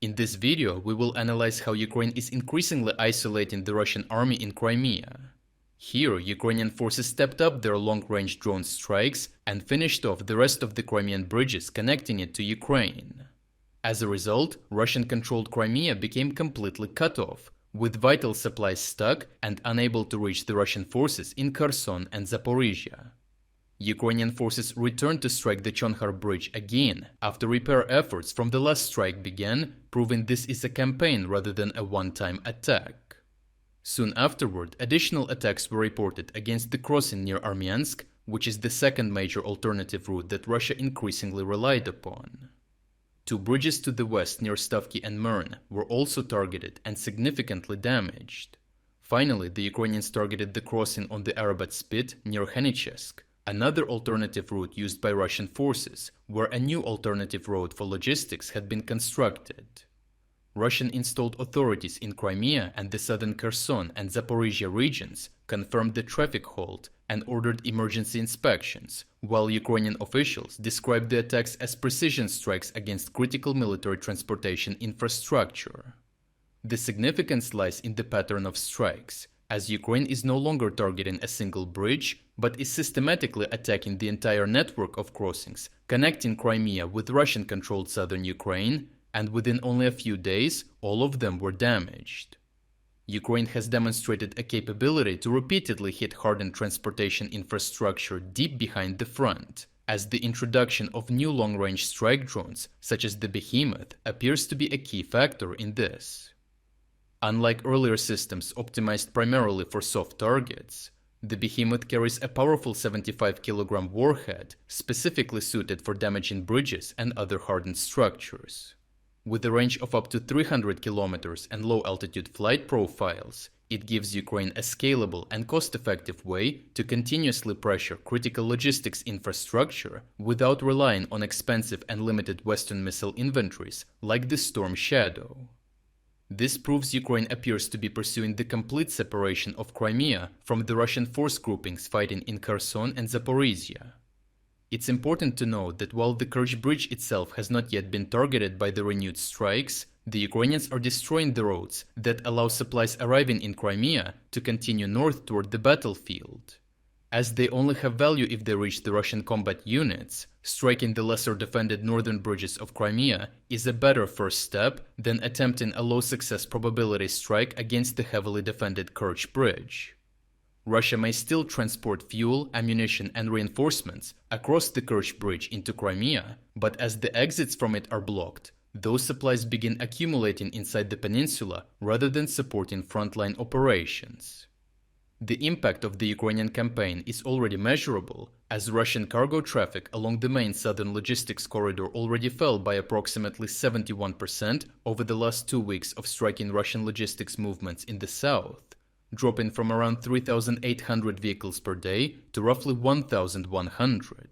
In this video, we will analyze how Ukraine is increasingly isolating the Russian army in Crimea. Here, Ukrainian forces stepped up their long-range drone strikes and finished off the rest of the Crimean bridges connecting it to Ukraine. As a result, Russian-controlled Crimea became completely cut off, with vital supplies stuck and unable to reach the Russian forces in Kherson and Zaporizhia. Ukrainian forces returned to strike the Chonhar Bridge again after repair efforts from the last strike began, proving this is a campaign rather than a one-time attack. Soon afterward, additional attacks were reported against the crossing near Armiansk, which is the second major alternative route that Russia increasingly relied upon. Two bridges to the west near Stavky and Myrne were also targeted and significantly damaged. Finally, the Ukrainians targeted the crossing on the Arabat Spit near Henichesk, another alternative route used by Russian forces, where a new alternative road for logistics had been constructed. Russian-installed authorities in Crimea and the southern Kherson and Zaporizhia regions confirmed the traffic halt and ordered emergency inspections, while Ukrainian officials described the attacks as precision strikes against critical military transportation infrastructure. The significance lies in the pattern of strikes, as Ukraine is no longer targeting a single bridge, but is systematically attacking the entire network of crossings connecting Crimea with Russian-controlled southern Ukraine, and within only a few days, all of them were damaged. Ukraine has demonstrated a capability to repeatedly hit hardened transportation infrastructure deep behind the front, as the introduction of new long-range strike drones, such as the Behemoth, appears to be a key factor in this. Unlike earlier systems optimized primarily for soft targets, the Behemoth carries a powerful 75-kilogram warhead specifically suited for damaging bridges and other hardened structures. With a range of up to 300 kilometers and low-altitude flight profiles, it gives Ukraine a scalable and cost-effective way to continuously pressure critical logistics infrastructure without relying on expensive and limited Western missile inventories like the Storm Shadow. This proves Ukraine appears to be pursuing the complete separation of Crimea from the Russian force groupings fighting in Kherson and Zaporizhia. It's important to note that while the Kerch Bridge itself has not yet been targeted by the renewed strikes, the Ukrainians are destroying the roads that allow supplies arriving in Crimea to continue north toward the battlefield. As they only have value if they reach the Russian combat units, striking the lesser defended northern bridges of Crimea is a better first step than attempting a low success probability strike against the heavily defended Kerch Bridge. Russia may still transport fuel, ammunition and reinforcements across the Kerch Bridge into Crimea, but as the exits from it are blocked, those supplies begin accumulating inside the peninsula rather than supporting frontline operations. The impact of the Ukrainian campaign is already measurable, as Russian cargo traffic along the main southern logistics corridor already fell by approximately 71% over the last 2 weeks of striking Russian logistics movements in the south, dropping from around 3,800 vehicles per day to roughly 1,100.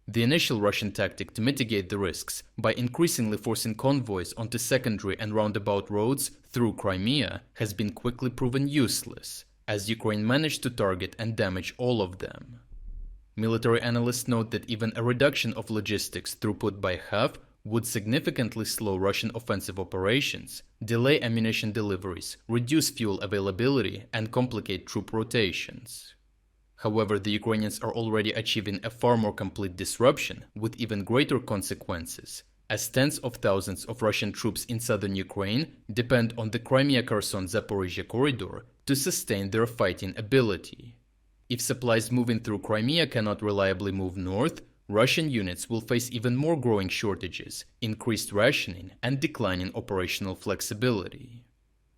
The initial Russian tactic to mitigate the risks by increasingly forcing convoys onto secondary and roundabout roads through Crimea has been quickly proven useless, as Ukraine managed to target and damage all of them. Military analysts note that even a reduction of logistics throughput by half would significantly slow Russian offensive operations, delay ammunition deliveries, reduce fuel availability, and complicate troop rotations. However, the Ukrainians are already achieving a far more complete disruption with even greater consequences, as tens of thousands of Russian troops in southern Ukraine depend on the Crimea-Kherson-Zaporizhia corridor to sustain their fighting ability. If supplies moving through Crimea cannot reliably move north, Russian units will face even more growing shortages, increased rationing, and declining operational flexibility.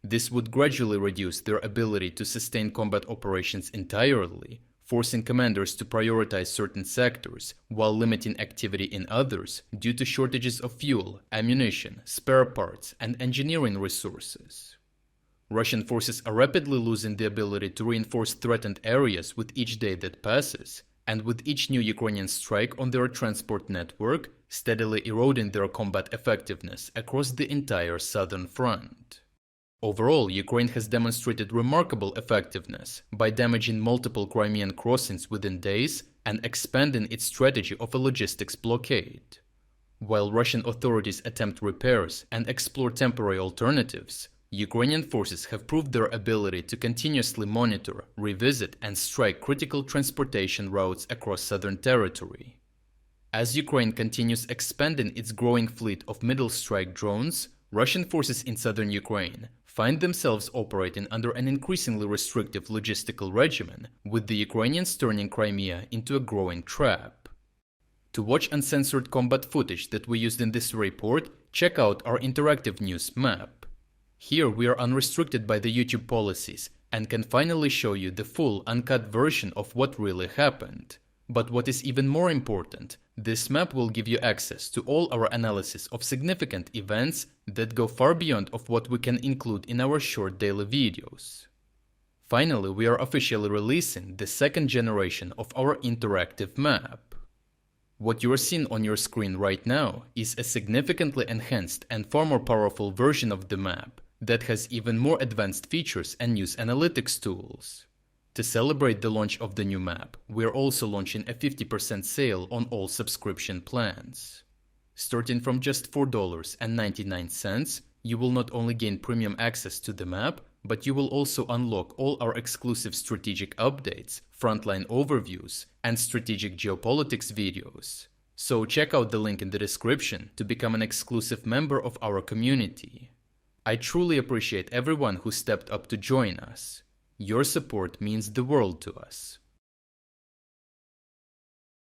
This would gradually reduce their ability to sustain combat operations entirely, forcing commanders to prioritize certain sectors while limiting activity in others due to shortages of fuel, ammunition, spare parts, and engineering resources. Russian forces are rapidly losing the ability to reinforce threatened areas with each day that passes, and with each new Ukrainian strike on their transport network, steadily eroding their combat effectiveness across the entire southern front. Overall, Ukraine has demonstrated remarkable effectiveness by damaging multiple Crimean crossings within days and expanding its strategy of a logistics blockade. While Russian authorities attempt repairs and explore temporary alternatives, Ukrainian forces have proved their ability to continuously monitor, revisit, and strike critical transportation routes across southern territory. As Ukraine continues expanding its growing fleet of middle-strike drones, Russian forces in southern Ukraine find themselves operating under an increasingly restrictive logistical regimen, with the Ukrainians turning Crimea into a growing trap. To watch uncensored combat footage that we used in this report, check out our interactive news map. Here we are unrestricted by the YouTube policies and can finally show you the full uncut version of what really happened. But what is even more important, this map will give you access to all our analysis of significant events that go far beyond of what we can include in our short daily videos. Finally, we are officially releasing the second generation of our interactive map. What you are seeing on your screen right now is a significantly enhanced and far more powerful version of the map that has even more advanced features and news analytics tools. To celebrate the launch of the new map, we are also launching a 50% sale on all subscription plans. Starting from just $4.99, you will not only gain premium access to the map, but you will also unlock all our exclusive strategic updates, frontline overviews, and strategic geopolitics videos. So check out the link in the description to become an exclusive member of our community. I truly appreciate everyone who stepped up to join us. Your support means the world to us.